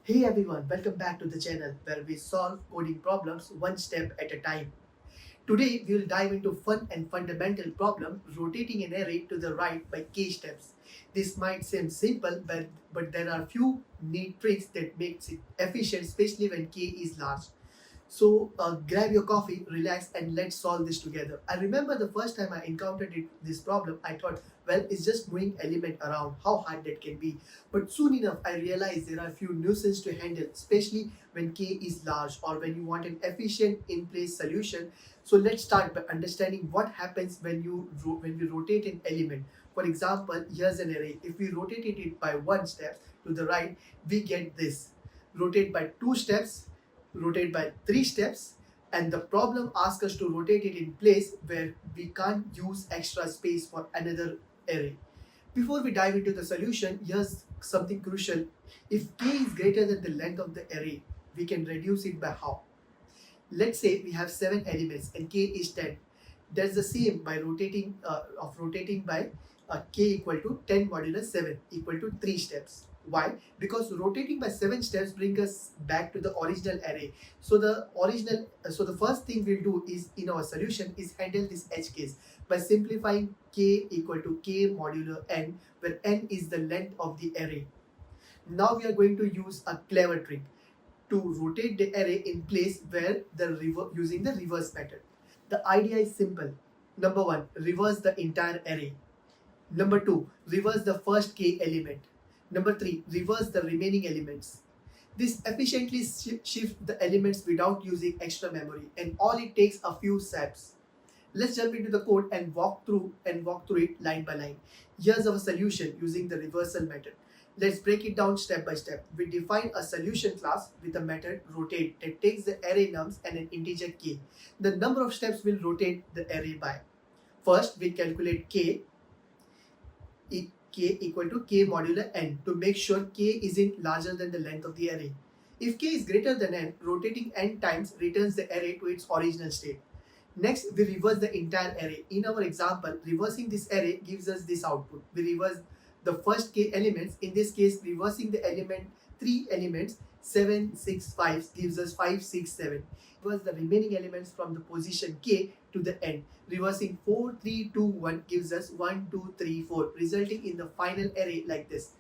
Hey everyone, welcome back to the channel where we solve coding problems one step at a time. Today we will dive into fun and fundamental problem rotating an array to the right by k steps. This might seem simple but there are few neat tricks that makes it efficient, especially when k is large. So grab your coffee, relax, and let's solve this together. I remember the first time I encountered this problem, I thought, well, it's just moving element around. How hard that can be? But soon enough, I realized there are a few nuances to handle, especially when k is large or when you want an efficient in-place solution. So let's start by understanding what happens when we rotate an element. For example, here's an array. If we rotated it by one step to the right, we get this. Rotate by two steps, rotate by three steps, and the problem asks us to rotate it in place where we can't use extra space for another array. Before we dive into the solution, here's something crucial. If k is greater than the length of the array, we can reduce it by how? Let's say we have 7 elements and k is 10. That's the same by rotating by k equal to 10 modulus 7 equal to 3 steps. Why? Because rotating by 7 steps brings us back to the original array. So the first thing we'll do is in our solution is handle this edge case by simplifying k equal to k modulo n, where n is the length of the array. Now we are going to use a clever trick to rotate the array in place where using the reverse method. The idea is simple. Number one, reverse the entire array. Number two, reverse the first k element. Number three, reverse the remaining elements. This efficiently shifts the elements without using extra memory, and all it takes a few steps. Let's jump into the code and walk through it line by line. Here's our solution using the reversal method. Let's break it down step by step. We define a solution class with a method rotate that takes the array nums and an integer k. The number of steps will rotate the array by. First, we calculate k equal to k modulo n to make sure k isn't larger than the length of the array. If k is greater than n, rotating n times returns the array to its original state. Next, we reverse the entire array. In our example, reversing this array gives us this output. We reverse the first k elements. In this case, reversing the element 3 elements 7, 6, 5 gives us 5, 6, 7. Reverse the remaining elements from the position k to the end. Reversing 4, 3, 2, 1 gives us 1, 2, 3, 4, resulting in the final array like this.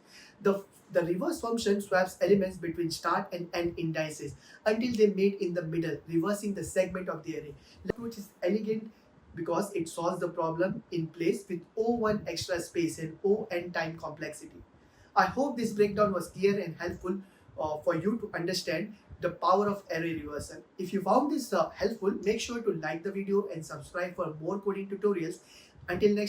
The reverse function swaps elements between start and end indices until they meet in the middle, reversing the segment of the array. Which is elegant because it solves the problem in place with O1 extra space and O(n) time complexity. I hope this breakdown was clear and helpful for you to understand the power of array reversal. If you found this helpful, make sure to like the video and subscribe for more coding tutorials. Until next